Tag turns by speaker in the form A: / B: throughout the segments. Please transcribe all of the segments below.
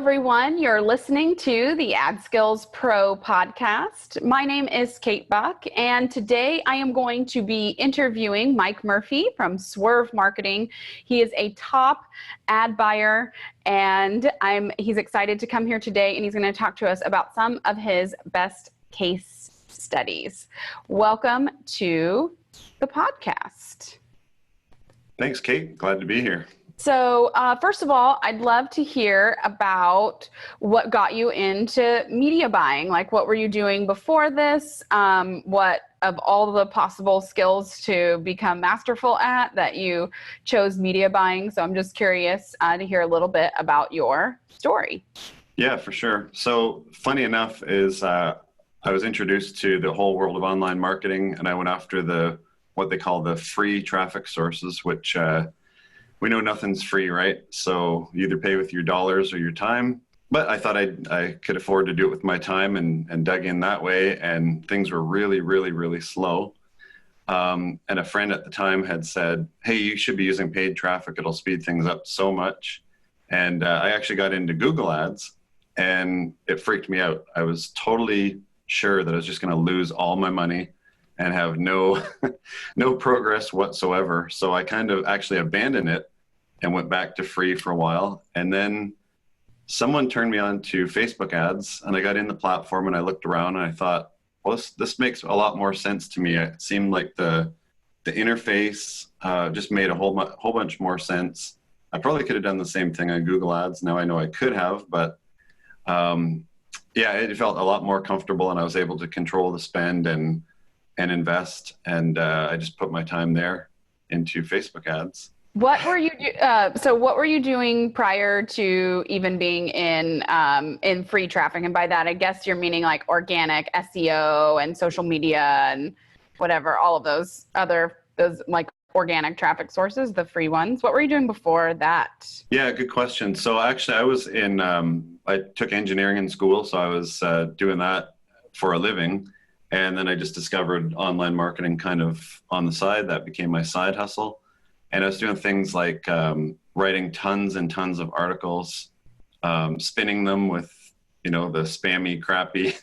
A: everyone. You're listening to the AdSkills Pro podcast. My name is Kate Buck, and today I am going to be interviewing Mike Murphy from Swerve Marketing. He is a top ad buyer, and he's excited to come here today, and he's going to talk to us about some of his best case studies. Welcome to the podcast.
B: Thanks, Kate. Glad to be here.
A: So first of all, I'd love to hear about what got you into media buying. Like, what were you doing before this? What of all the possible skills to become masterful at that you chose media buying? So I'm just curious to hear a little bit about your story.
B: Yeah, for sure. So funny enough is I was introduced to the whole world of online marketing, and I went after what they call the free traffic sources, which we know nothing's free, right? So you either pay with your dollars or your time. But I thought I could afford to do it with my time and dug in that way. And things were really, really, really slow. And a friend at the time had said, hey, you should be using paid traffic. It'll speed things up so much. And I actually got into Google Ads, and it freaked me out. I was totally sure that I was just going to lose all my money and have no progress whatsoever. So I kind of actually abandoned it and went back to free for a while. And then someone turned me on to Facebook ads, and I got in the platform and I looked around and I thought, well, this makes a lot more sense to me. It seemed like the interface just made a whole bunch more sense. I probably could have done the same thing on Google Ads. Now I know I could have, but yeah, it felt a lot more comfortable, and I was able to control the spend and invest, and I just put my time there into Facebook ads.
A: What were you what were you doing prior to even being in free traffic? And by that, I guess you're meaning like organic SEO and social media and whatever, all of those like organic traffic sources, the free ones. What were you doing before that?
B: Yeah, good question. So actually I was I took engineering in school, so I was doing that for a living. And then I just discovered online marketing kind of on the side. That became my side hustle. And I was doing things like writing tons and tons of articles, spinning them with, the spammy, crappy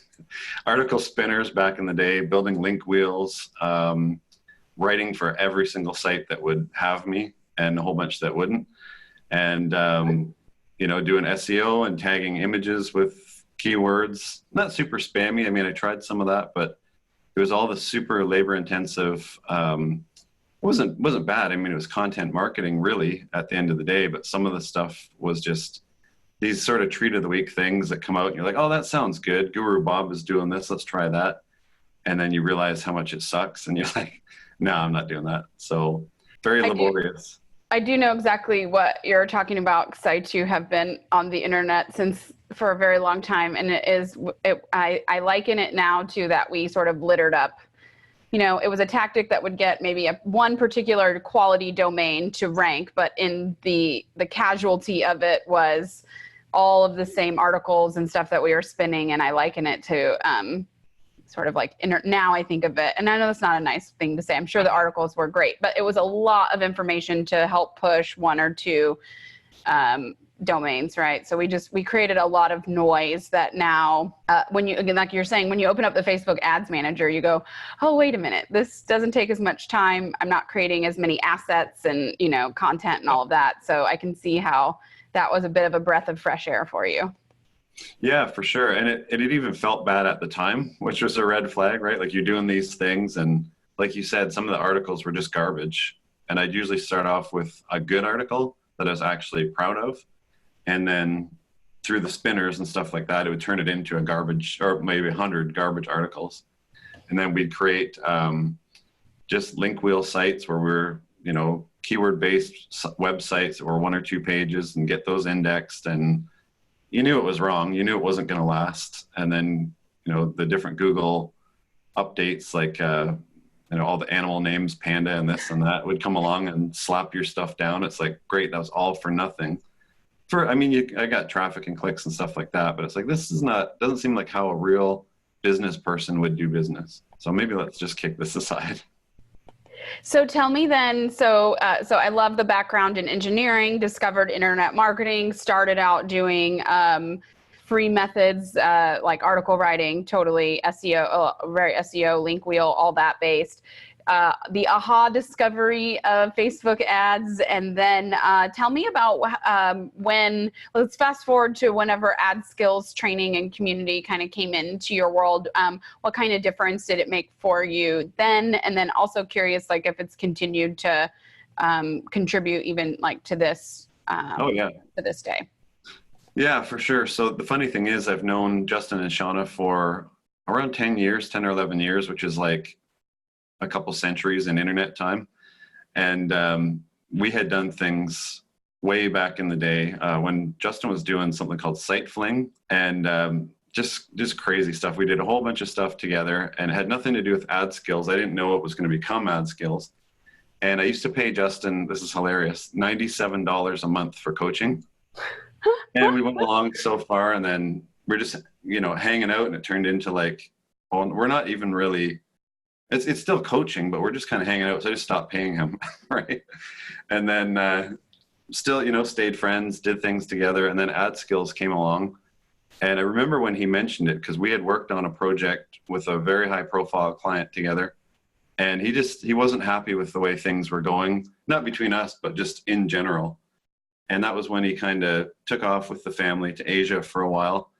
B: article spinners back in the day, building link wheels, writing for every single site that would have me and a whole bunch that wouldn't. And, doing SEO and tagging images with keywords, not super spammy. I mean, I tried some of that, but it was all the super labor intensive. It wasn't bad. I mean, it was content marketing really at the end of the day, but some of the stuff was just these sort of treat of the week things that come out and you're like, oh, that sounds good. Guru Bob is doing this. Let's try that. And then you realize how much it sucks. And you're like, no, I'm not doing that. So very laborious.
A: I do know exactly what you're talking about, because I too have been on the internet for a very long time, and I liken it now to that we sort of littered up. It was a tactic that would get maybe one particular quality domain to rank, but in the casualty of it was all of the same articles and stuff that we were spinning, and I liken it to sort of like now I think of it, and I know that's not a nice thing to say. I'm sure the articles were great, but it was a lot of information to help push one or two domains, right? So we created a lot of noise that now, like you're saying, when you open up the Facebook Ads Manager, you go, oh, wait a minute, this doesn't take as much time. I'm not creating as many assets and, content and all of that. So I can see how that was a bit of a breath of fresh air for you.
B: Yeah, for sure. And it even felt bad at the time, which was a red flag, right? Like you're doing these things, and like you said, some of the articles were just garbage. And I'd usually start off with a good article that I was actually proud of. And then through the spinners and stuff like that, it would turn it into a garbage, or maybe 100 garbage articles. And then we'd create just link wheel sites where we're, keyword-based websites or one or two pages, and get those indexed. And you knew it was wrong. You knew it wasn't going to last. And then, the different Google updates, like, all the animal names, panda and this and that, would come along and slap your stuff down. It's like, great, that was all for nothing. I got traffic and clicks and stuff like that, but it's like, doesn't seem like how a real business person would do business. So maybe let's just kick this aside.
A: So tell me then, so I love the background in engineering, discovered internet marketing, started out doing free methods like article writing, totally SEO, very SEO, link wheel, all that based. The aha discovery of Facebook ads, and then tell me about when, let's fast forward to whenever AdSkills training and community kind of came into your world. What kind of difference did it make for you then? And then also curious, like if it's continued to contribute even like to this,
B: Oh yeah.
A: to this day.
B: Yeah, for sure. So the funny thing is I've known Justin and Shauna for around 10 years, 10 or 11 years, which is like a couple centuries in internet time. And we had done things way back in the day when Justin was doing something called Site Fling, and just crazy stuff. We did a whole bunch of stuff together, and it had nothing to do with AdSkills. I didn't know it was going to become AdSkills. And I used to pay Justin, this is hilarious, $97 a month for coaching. And we went along so far, and then we're just, hanging out, and it turned into like, well, we're not even really, it's still coaching, but we're just kind of hanging out. So I just stopped paying him, right? And then still, stayed friends, did things together, and then AdSkills came along. And I remember when he mentioned it, because we had worked on a project with a very high profile client together, and he wasn't happy with the way things were going, not between us, but just in general. And that was when he kind of took off with the family to Asia for a while.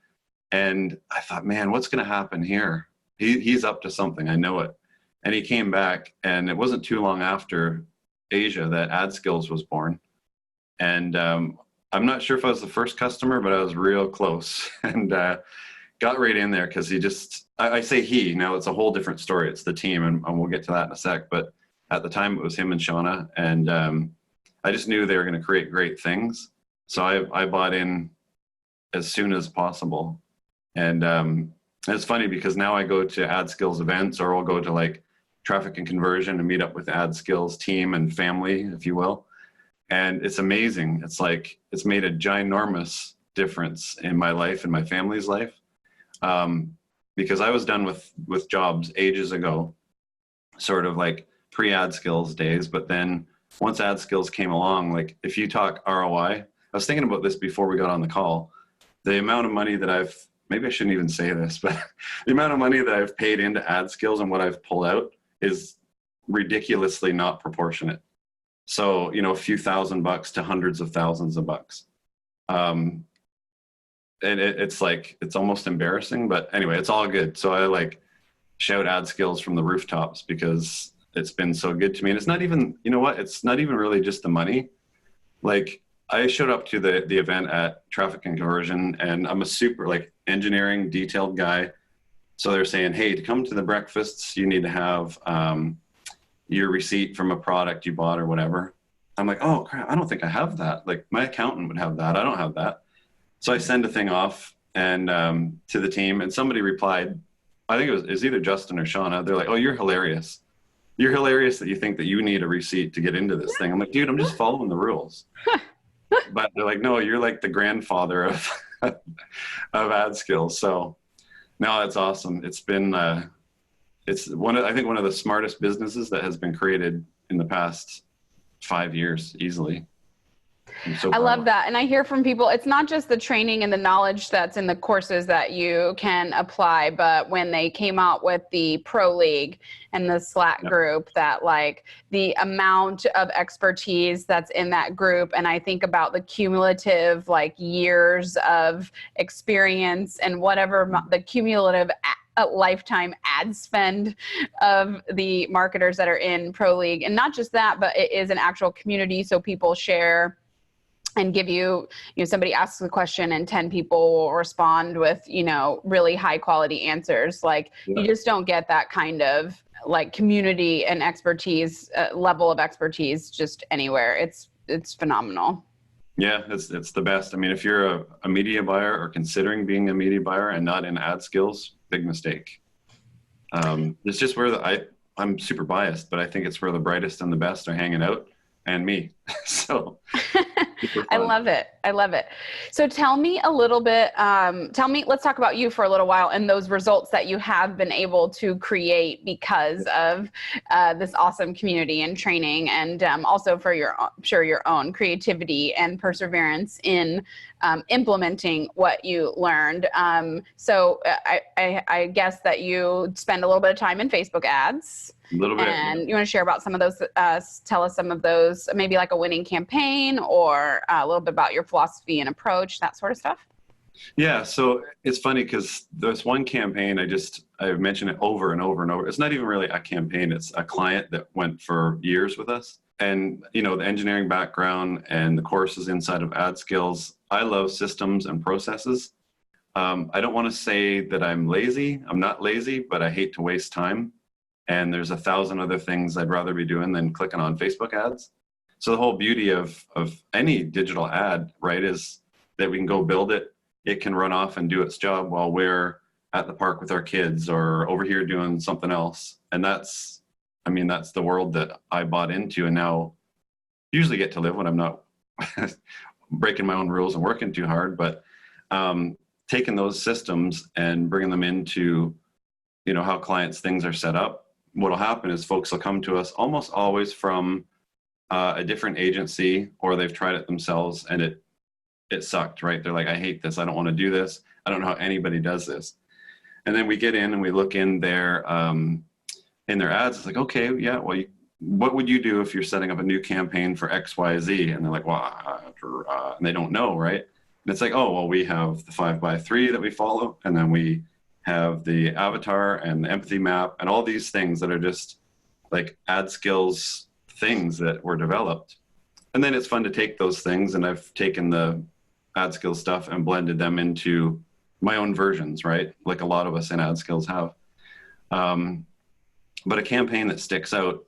B: And I thought, man, what's going to happen here? He's up to something. I know it. And he came back, and it wasn't too long after Asia that AdSkills was born. And I'm not sure if I was the first customer, but I was real close, and got right in there because I say he, now it's a whole different story. It's the team, and we'll get to that in a sec. But at the time, it was him and Shauna. And I just knew they were going to create great things. So I bought in as soon as possible. And it's funny because now I go to AdSkills events, or I'll go to like traffic and conversion and meet up with AdSkills team and family, if you will. And it's amazing. It's like, it's made a ginormous difference in my life and my family's life. Because I was done with jobs ages ago, sort of like pre-AdSkills days. But then once AdSkills came along, like if you talk ROI, I was thinking about this before we got on the call, the amount of money that maybe I shouldn't even say this, but the amount of money that I've paid into AdSkills and what I've pulled out is ridiculously not proportionate. So, a few $1,000 to hundreds of thousands of bucks. And it's like, it's almost embarrassing, but anyway, it's all good. So I like shout AdSkills from the rooftops because it's been so good to me. And it's not even, it's not even really just the money. Like I showed up to the event at Traffic and Conversion, and I'm a super like engineering detailed guy. So they're saying, hey, to come to the breakfasts, you need to have your receipt from a product you bought or whatever. I'm like, oh crap, I don't think I have that. Like my accountant would have that. I don't have that. So I send a thing off and to the team, and somebody replied, I think it was either Justin or Shauna. They're like, oh, you're hilarious. You're hilarious that you think that you need a receipt to get into this thing. I'm like, dude, I'm just following the rules. But they're like, no, you're like the grandfather of AdSkills. So no, it's awesome. It's been, it's I think one of the smartest businesses that has been created in the past 5 years, easily.
A: I love that. And I hear from people, it's not just the training and the knowledge that's in the courses that you can apply, but when they came out with the Pro League and the Slack group, that like the amount of expertise that's in that group. And I think about the cumulative like years of experience and whatever the cumulative a lifetime ad spend of the marketers that are in Pro League. And not just that, but it is an actual community. So people share and give you, somebody asks a question and 10 people will respond with, really high quality answers. Like you just don't get that kind of like community and expertise, level of expertise just anywhere. It's phenomenal.
B: Yeah, it's the best. I mean, if you're a media buyer or considering being a media buyer and not in AdSkills, big mistake. It's just where I'm super biased, but I think it's where the brightest and the best are hanging out. and me. So super
A: I
B: fun.
A: love it. I love it. So tell me a little bit, let's talk about you for a little while and those results that you have been able to create because of this awesome community and training, and also for your own creativity and perseverance in implementing what you learned. So I guess that you spend a little bit of time in Facebook ads.
B: A little bit.
A: And you want to share about some of those, tell us some of those, maybe like a winning campaign, or a little bit about your philosophy and approach, that sort of stuff?
B: Yeah, so it's funny because there's one campaign I've mentioned it over and over and over. It's not even really a campaign, it's a client that went for years with us. And the engineering background and the courses inside of AdSkills, I love systems and processes. I don't want to say that I'm lazy. I'm not lazy, but I hate to waste time. And there's 1,000 other things I'd rather be doing than clicking on Facebook ads. So the whole beauty of any digital ad, right, is that we can go build it. It can run off and do its job while we're at the park with our kids or over here doing something else. And that's the world that I bought into and now usually get to live when I'm not breaking my own rules and working too hard. But taking those systems and bringing them into, how clients' things are set up, what'll happen is folks will come to us almost always from a different agency, or they've tried it themselves and it sucked, right? They're like, I hate this. I don't want to do this. I don't know how anybody does this. And then we get in and we look in their ads. It's like, okay, yeah, well, what would you do if you're setting up a new campaign for X, Y, Z? And they're like, well, and they don't know, right? And it's like, oh, well, we have the 5x3 that we follow, and then we have the avatar and the empathy map and all these things that are just like AdSkills things that were developed. And then it's fun to take those things, and I've taken the AdSkills stuff and blended them into my own versions, right? Like a lot of us in AdSkills have. But a campaign that sticks out,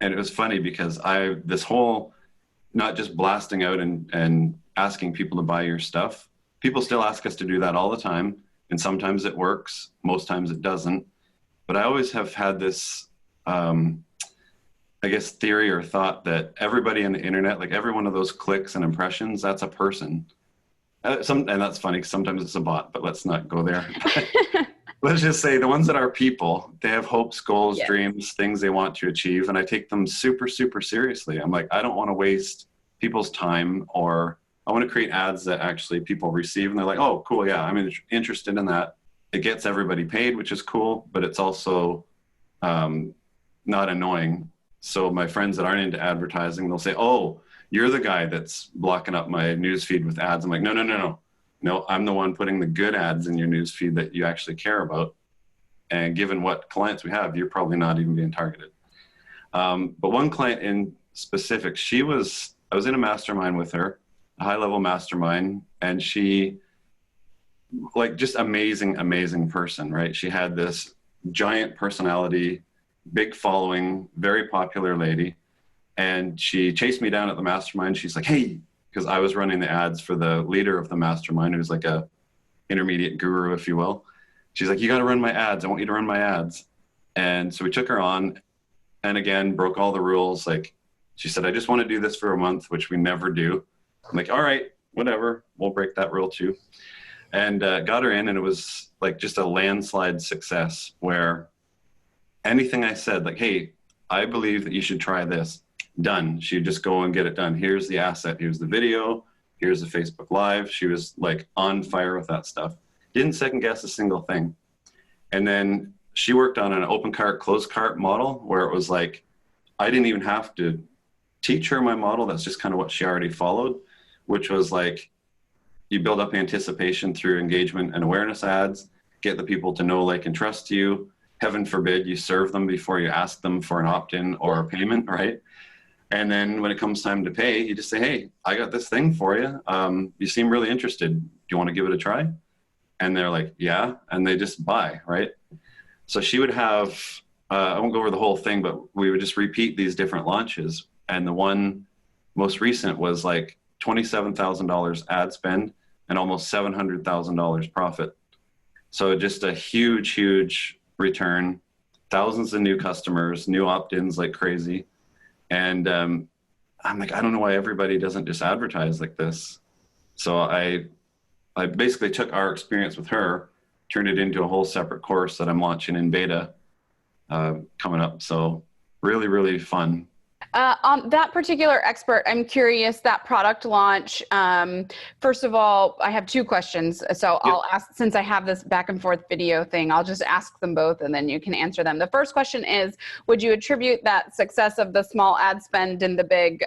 B: and it was funny because this whole, not just blasting out and asking people to buy your stuff, people still ask us to do that all the time. And sometimes it works, most times it doesn't. But I always have had this, theory or thought that everybody on the internet, like every one of those clicks and impressions, that's a person. And that's funny because sometimes it's a bot, but let's not go there. Let's just say the ones that are people, they have hopes, goals, dreams, things they want to achieve. And I take them super, super seriously. I'm like, I don't want to waste people's time, or I want to create ads that actually people receive. And they're like, oh, cool. Yeah, I'm interested in that. It gets everybody paid, which is cool, but it's also not annoying. So my friends that aren't into advertising, they'll say, oh, you're the guy that's blocking up my newsfeed with ads. I'm like, no, I'm the one putting the good ads in your newsfeed that you actually care about. And given what clients we have, you're probably not even being targeted. But one client in specific, I was in a mastermind with her, a high-level mastermind, and she, like, just amazing person, right? She had this giant personality, big following, very popular lady. And she chased me down at the mastermind. She's like, hey, because I was running the ads for the leader of the mastermind, who's like a intermediate guru, if you will. She's like, you got to run my ads. I want you to run my ads. And so we took her on, and again, broke all the rules. Like, she said, I just want to do this for a month, which we never do. I'm like, all right, whatever. We'll break that rule too. And got her in, and it was like just a landslide success where anything I said, like, hey, I believe that you should try this, done. She'd just go and get it done. Here's the asset. Here's the video. Here's the Facebook Live. She was like on fire with that stuff. Didn't second guess a single thing. And then she worked on an open cart, closed cart model where it was like, I didn't even have to teach her my model. That's just kind of what she already followed, which was like, you build up anticipation through engagement and awareness ads, get the people to know, like, and trust you. Heaven forbid you serve them before you ask them for an opt-in or a payment, right? And then when it comes time to pay, you just say, hey, I got this thing for you. You seem really interested. Do you want to give it a try? And they're like, yeah. And they just buy, right? So she would have, I won't go over the whole thing, but we would just repeat these different launches. And the one most recent was like $27,000 ad spend and almost $700,000 profit. So just a huge, huge return, thousands of new customers, new opt-ins like crazy. And I'm like, I don't know why everybody doesn't just advertise like this. So I basically took our experience with her, turned it into a whole separate course that I'm launching in beta coming up. So really, really fun.
A: On that particular expert, I'm curious, that product launch. First of all, I have two questions. So
B: Yep.
A: I'll ask, since I have this back and forth video thing, I'll just ask them both and then you can answer them. The first question is, would you attribute that success of the small ad spend and the big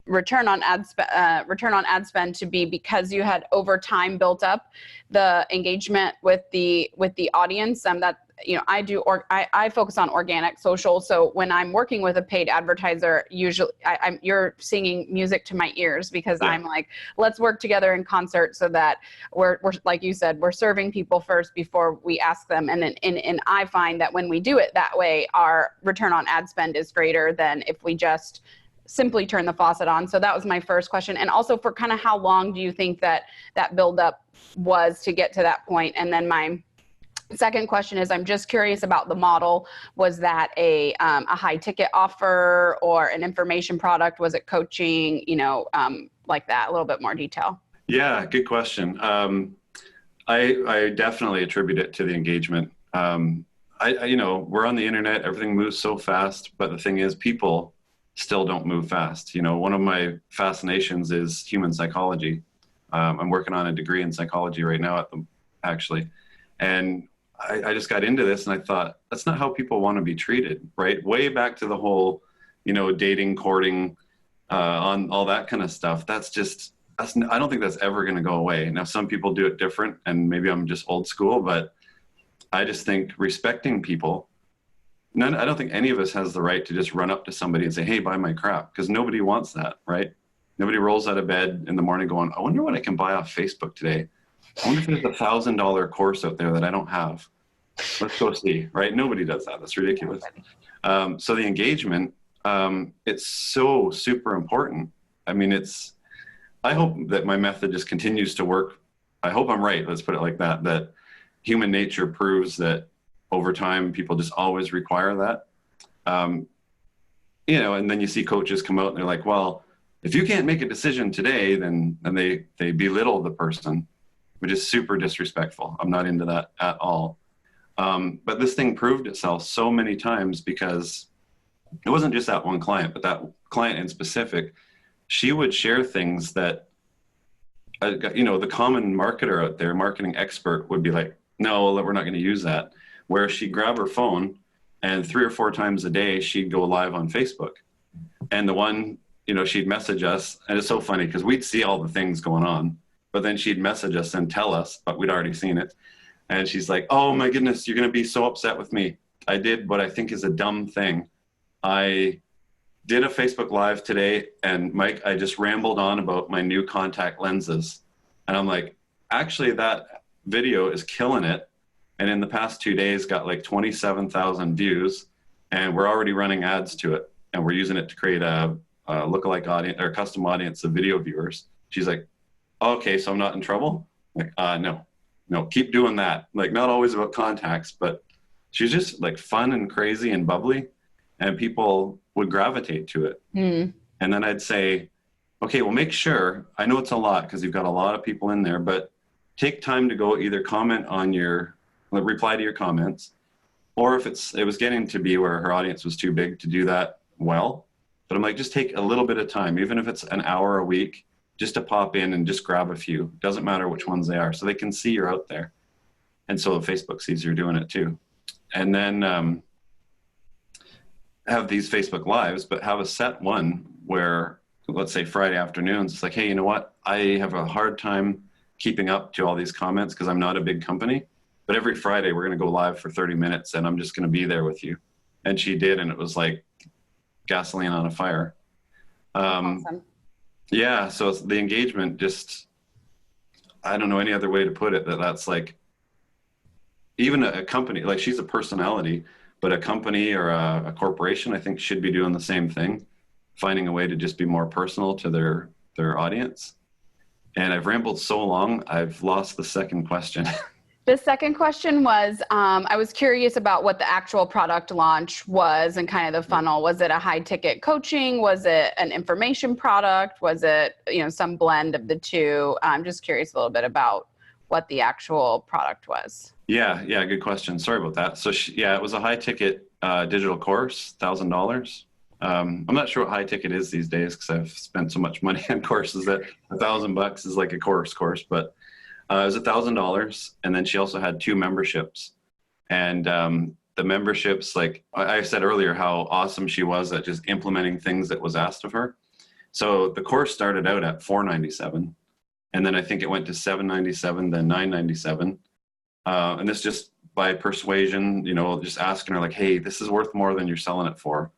A: return on ad spend to be because you had over time built up the engagement with the audience? That, you know, I focus on organic social. So when I'm working with a paid advertiser, usually you're singing music to my ears, because
B: Yeah.
A: I'm like, let's work together in concert so that we're like you said, we're serving people first before we ask them. And then and I find that when we do it that way, our return on ad spend is greater than if we just simply turn the faucet on. So that was my first question. And also, for kind of how long do you think that buildup was to get to that point? And then my second question is, I'm just curious about the model. Was that a high ticket offer or an information product? Was it coaching? You know, like that, a little bit more detail.
B: Yeah, good question. I definitely attribute it to the engagement. You know, we're on the internet, everything moves so fast, but the thing is, people still don't move fast. You know, one of my fascinations is human psychology. I'm working on a degree in psychology right now actually. And I just got into this and I thought, that's not how people want to be treated, right? Way back to the whole, you know, dating, courting, on all that kind of stuff. I don't think that's ever going to go away. Now, some people do it different and maybe I'm just old school, but I just think respecting people, I don't think any of us has the right to just run up to somebody and say, hey, buy my crap, because nobody wants that, right? Nobody rolls out of bed in the morning going, I wonder what I can buy off Facebook today. I wonder if there's $1,000 course out there that I don't have. Let's go see, right? Nobody does that. That's ridiculous. So the engagement, it's so super important. I mean, I hope that my method just continues to work. I hope I'm right. Let's put it like that, that human nature proves that over time, people just always require that. You know, and then you see coaches come out and they're like, well, if you can't make a decision today, then they belittle the person, which is super disrespectful. I'm not into that at all. But this thing proved itself so many times, because it wasn't just that one client, but that client in specific, she would share things that, you know, the common marketer out there, marketing expert, would be like, no, we're not going to use that. Where she'd grab her phone and 3 or 4 times a day, she'd go live on Facebook. And the one, you know, she'd message us. And it's so funny because we'd see all the things going on, but then she'd message us and tell us, but we'd already seen it. And she's like, oh my goodness, you're going to be so upset with me. I did what I think is a dumb thing. I did a Facebook Live today, and Mike, I just rambled on about my new contact lenses. And I'm like, actually, that video is killing it. And in the past 2 days, got like 27,000 views, and we're already running ads to it. And we're using it to create a lookalike audience or custom audience of video viewers. She's like, oh, okay, so I'm not in trouble? I'm like, no, keep doing that. Like, not always about contacts, but she's just like fun and crazy and bubbly, and people would gravitate to it. And then I'd say, okay, well, make sure, I know it's a lot because you've got a lot of people in there, but take time to go either comment on reply to your comments, or if it was getting to be where her audience was too big to do that well. But I'm like, just take a little bit of time, even if it's an hour a week, just to pop in and just grab a few. Doesn't matter which ones they are, so they can see you're out there. And so Facebook sees you're doing it too. And then have these Facebook Lives, but have a set one where, let's say Friday afternoons, it's like, hey, you know what? I have a hard time keeping up to all these comments because I'm not a big company. But every Friday we're going to go live for 30 minutes and I'm just going to be there with you. And she did, and it was like gasoline on a fire.
A: Awesome.
B: Yeah, so the engagement, just, I don't know any other way to put it, that's like, even a company, like, she's a personality, but a company or a corporation, I think, should be doing the same thing, finding a way to just be more personal to their audience. And I've rambled so long, I've lost the second question.
A: The second question was, I was curious about what the actual product launch was and kind of the funnel. Was it a high ticket coaching? Was it an information product? Was it, some blend of the two? I'm just curious a little bit about what the actual product was.
B: Yeah, good question. Sorry about that. So it was a high ticket digital course, $1,000. I'm not sure what high ticket is these days because I've spent so much money on courses that $1,000 is like a course, but it was $1,000. And then she also had 2 memberships. And the memberships, like I said earlier, how awesome she was at just implementing things that was asked of her. So the course started out at $497. And then I think it went to $797, then $997. And this just by persuasion, just asking her like, hey, this is worth more than you're selling it for.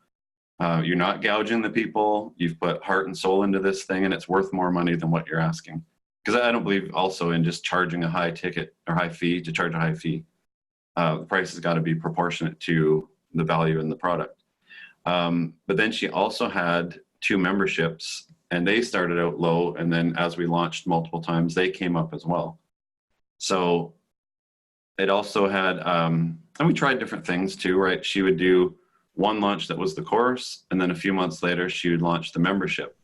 B: You're not gouging the people. You've put heart and soul into this thing, and it's worth more money than what you're asking. Because I don't believe also in just charging a high ticket or high fee to charge a high fee. The price has got to be proportionate to the value in the product. But then she also had 2 memberships, and they started out low. And then as we launched multiple times, they came up as well. So it also had, and we tried different things too, right? She would do one launch that was the course, and then a few months later, she would launch the membership.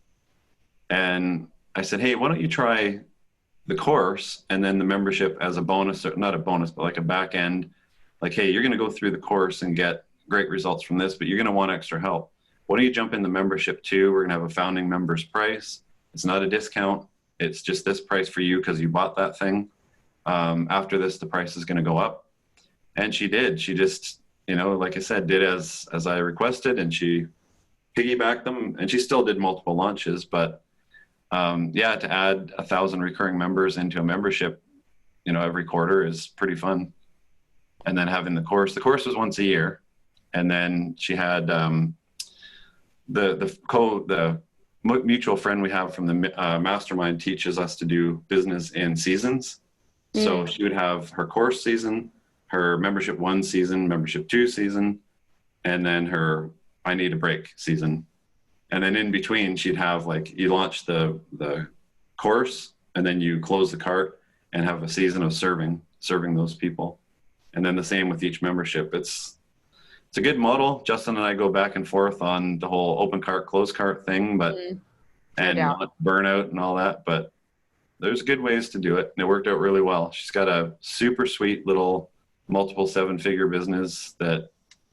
B: And I said, hey, why don't you try the course and then the membership as a bonus, or not a bonus, but like a back end, like, hey, you're going to go through the course and get great results from this, but you're going to want extra help. Why don't you jump in the membership too? We're going to have a founding member's price. It's not a discount. It's just this price for you because you bought that thing. After this, the price is going to go up. And she did. She just, like I said, did as I requested, and she piggybacked them, and she still did multiple launches. But to add 1,000 recurring members into a membership, every quarter is pretty fun. And then having the course was once a year. And then she had the mutual friend we have from the mastermind teaches us to do business in seasons. So she would have her course season, her membership 1 season, membership 2 season, and then her I need a break season. And then in between, she'd have like, you launch the course, and then you close the cart and have a season of serving those people. And then the same with each membership. It's a good model. Justin and I go back and forth on the whole open cart, close cart thing, but and not burnout and all that. But there's good ways to do it, and it worked out really well. She's got a super sweet little multiple 7-figure business that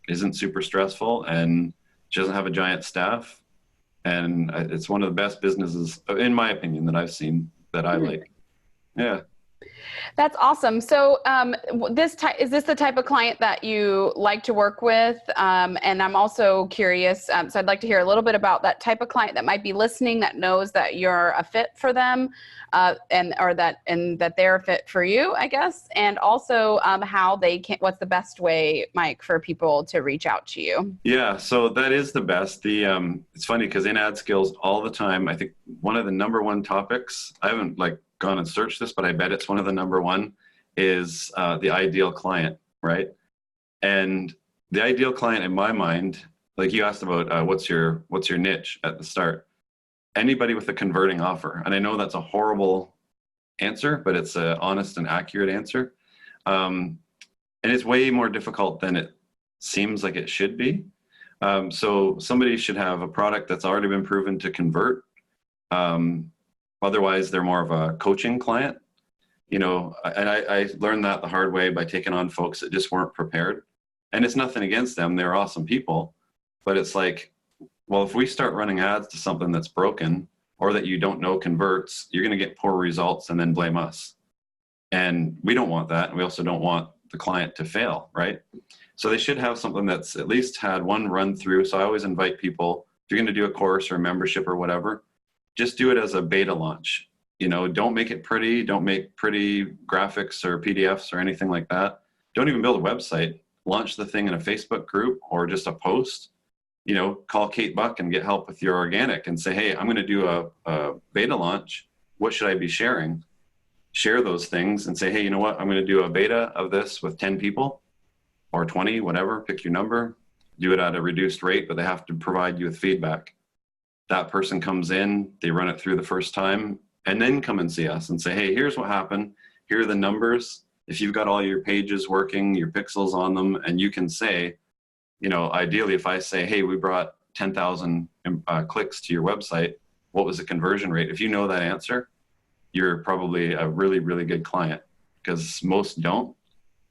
B: isn't super stressful, and she doesn't have a giant staff. And it's one of the best businesses, in my opinion, that I've seen that I like. Yeah.
A: That's awesome. So is this the type of client that you like to work with? And I'm also curious, so I'd like to hear a little bit about that type of client that might be listening, that knows that you're a fit for them, and that they're a fit for you, I guess. And also how they can, what's the best way, Mike, for people to reach out to you?
B: Yeah, so that is the best. It's funny because in AdSkills all the time, I think one of the number 1 topics, I haven't gone and searched this, but I bet it's one of the number 1 is the ideal client, right? And the ideal client in my mind, like you asked about what's your niche at the start, anybody with a converting offer. And I know that's a horrible answer, but it's an honest and accurate answer. And it's way more difficult than it seems like it should be. So somebody should have a product that's already been proven to convert. Otherwise, they're more of a coaching client, and I learned that the hard way by taking on folks that just weren't prepared. And it's nothing against them. They're awesome people. But it's like, well, if we start running ads to something that's broken or that you don't know converts, you're going to get poor results and then blame us. And we don't want that. And we also don't want the client to fail, right? So they should have something that's at least had one run through. So I always invite people, if you're going to do a course or a membership or whatever, just do it as a beta launch. Don't make it pretty. Don't make pretty graphics or PDFs or anything like that. Don't even build a website. Launch the thing in a Facebook group or just a post. Call Kate Buck and get help with your organic and say, hey, I'm going to do a beta launch. What should I be sharing? Share those things and say, hey, you know what? I'm going to do a beta of this with 10 people or 20, whatever. Pick your number. Do it at a reduced rate, but they have to provide you with feedback. That person comes in, they run it through the first time, and then come and see us and say, hey, here's what happened. Here are the numbers. if you've got all your pages working, your pixels on them, and you can say, ideally, if I say, hey, we brought 10,000 clicks to your website, what was the conversion rate? If you know that answer, you're probably a really, really good client, because most don't.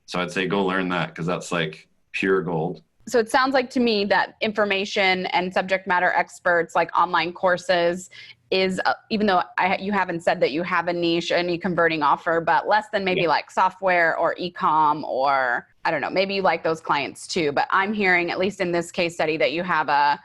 B: So I'd say go learn that, because that's like pure gold.
A: So it sounds like to me that information and subject matter experts, like online courses, is, even though you haven't said that you have a niche, any converting offer, but less than maybe like software or e-com, or I don't know, maybe you like those clients too. But I'm hearing, at least in this case study, that you have a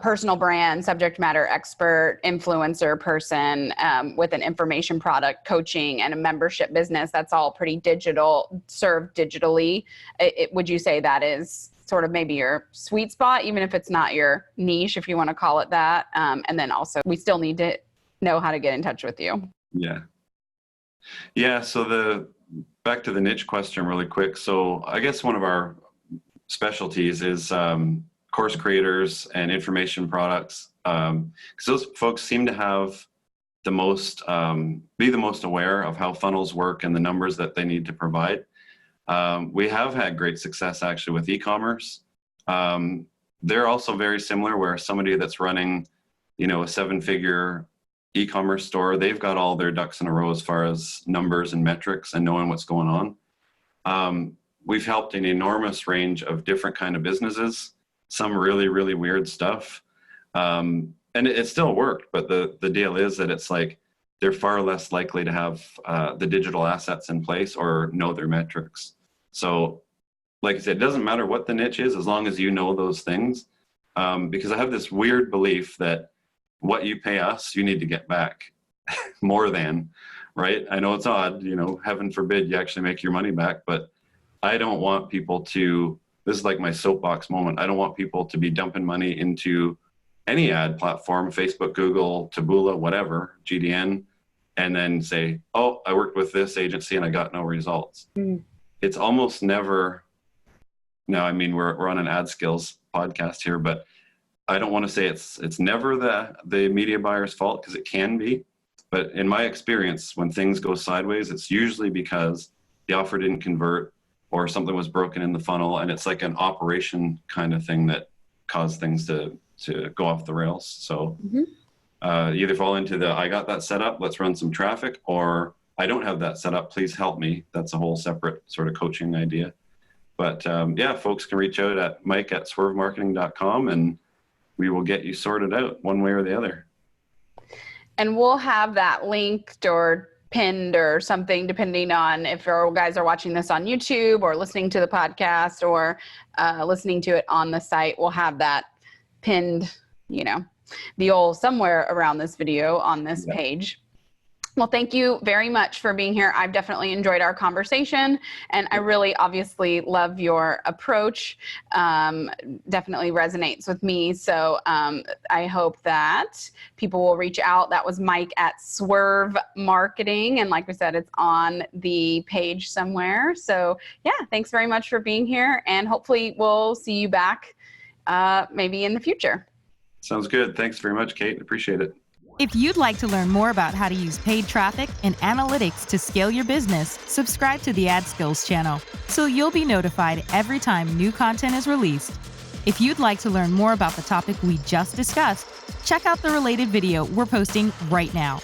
A: personal brand, subject matter expert, influencer person with an information product, coaching, and a membership business. That's all pretty digital, served digitally. Would you say that is sort of maybe your sweet spot, even if it's not your niche, if you want to call it that? And then also, we still need to know how to get in touch with you.
B: Yeah. So back to the niche question really quick. So I guess one of our specialties is course creators and information products, because those folks seem to have the most, be the most aware of how funnels work and the numbers that they need to provide. We have had great success actually with e-commerce. They're also very similar, where somebody that's running, a 7-figure e-commerce store, they've got all their ducks in a row as far as numbers and metrics and knowing what's going on. We've helped an enormous range of different kind of businesses, some really, really weird stuff. And it still worked, but the deal is that it's like, they're far less likely to have the digital assets in place or know their metrics. So like I said, it doesn't matter what the niche is, as long as you know those things. Because I have this weird belief that what you pay us, you need to get back more than, right? I know it's odd, heaven forbid you actually make your money back, but I don't want people to, this is like my soapbox moment, I don't want people to be dumping money into any ad platform, Facebook, Google, Taboola, whatever, GDN, and then say, oh, I worked with this agency and I got no results. It's almost never, now, I mean, we're on an AdSkills podcast here, but I don't want to say it's never the media buyer's fault, because it can be. But in my experience, when things go sideways, it's usually because the offer didn't convert or something was broken in the funnel, and it's like an operation kind of thing that caused things to go off the rails. So either fall into I got that set up, let's run some traffic, or I don't have that set up, please help me. That's a whole separate sort of coaching idea. But folks can reach out at mike@swervemarketing.com, and we will get you sorted out one way or the other.
A: And we'll have that linked or pinned or something, depending on if you guys are watching this on YouTube or listening to the podcast or listening to it on the site. We'll have that pinned, the old somewhere around this video on this page. Well, thank you very much for being here. I've definitely enjoyed our conversation, and I really obviously love your approach. Definitely resonates with me. So I hope that people will reach out. That was Mike at Swerve Marketing. And like we said, it's on the page somewhere. So yeah, thanks very much for being here. And hopefully we'll see you back maybe in the future.
B: Sounds good. Thanks very much, Kate. Appreciate it.
C: If you'd like to learn more about how to use paid traffic and analytics to scale your business, subscribe to the AdSkills channel so you'll be notified every time new content is released. If you'd like to learn more about the topic we just discussed, check out the related video we're posting right now.